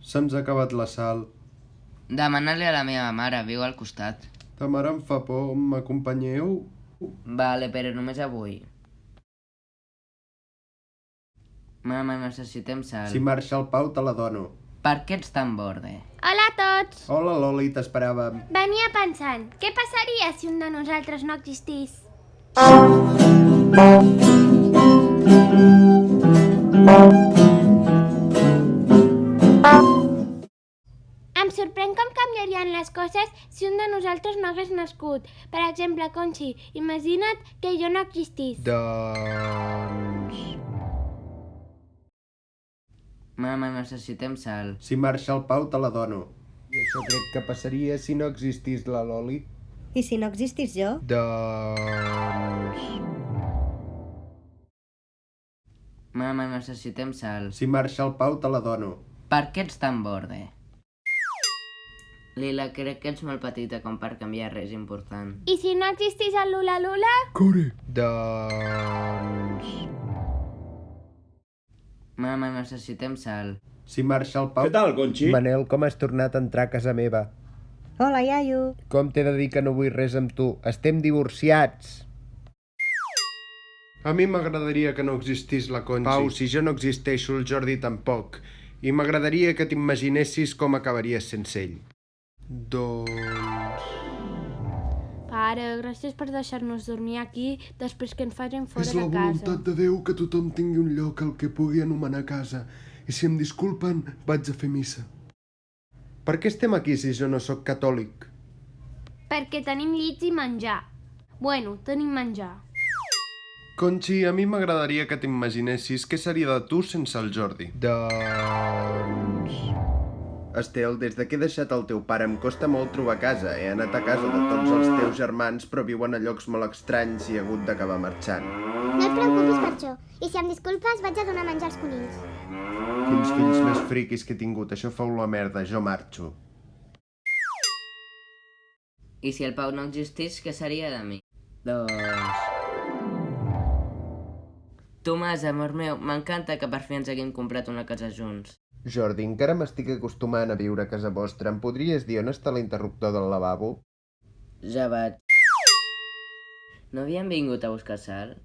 Se'ns ha acabat la sal. Demana-li a la meva mare, viu al costat. Ta mare em fa por, m'acompanyeu? Vale, però només avui. Mama, necessitem sal. Si marxa el Pau te la dono. Per què ets tan borde? Hola a tots! Hola Loli, t'esperàvem. Venia pensant, què passaria si un de nosaltres no existís? Em sorprèn com canviarien les coses si un de nosaltres no hagués nascut. Per exemple, Conxi, imagina't que jo no existís. Doncs... Mama, necessitem sal. Si marxa el Pau te la dono. I això crec que passaria si no existís la Loli. I si no existís jo? Doncs... Mama, necessitem sal. Si marxa el Pau te la dono. Per què ets tan borde? Lila, crec que ets molt petita com per canviar res important. I si no existís el Lula Lula? Core. Doncs... Mama, necessitem sal. Si marxa el Pau... Què tal, Conxi? Manel, com has tornat a entrar a casa meva? Hola, iaio. Com t'he de dir que no vull res amb tu? Estem divorciats. A mi m'agradaria que no existís la Conxi. Pau, si jo no existeixo, el Jordi tampoc. I m'agradaria que t'imaginessis com acabaries sense ell. Doncs... Pare, gràcies per deixar-nos dormir aquí després que ens facin fora És de la casa. voluntat de Déu que tothom tingui un lloc al que pugui anomenar casa. I si em disculpen, vaig a fer missa. Per què estem aquí si jo no sóc catòlic? Perquè tenim llits i menjar. Bueno, tenim menjar. Conxi, a mi m'agradaria que t'imaginessis què seria de tu sense el Jordi. Doncs... Estel, des de que he deixat el teu pare em costa molt trobar casa. He anat a casa de tots els teus germans, però viuen a llocs molt estranys i he hagut d'acabar marxant. No et preocupis per això. I si em disculpes, vaig a donar menjar als conills. Quins fills més friquis que he tingut. Això fa la merda, jo marxo. I si el Pau no existís, què seria de mi? Doncs... Tomàs, amor meu, m'encanta que per fi ens haguem comprat una casa junts. Jordi, encara m'estic acostumant a viure a casa vostra. Em podries dir on està l'interruptor del lavabo? Ja vaig. No havien vingut a buscar sal?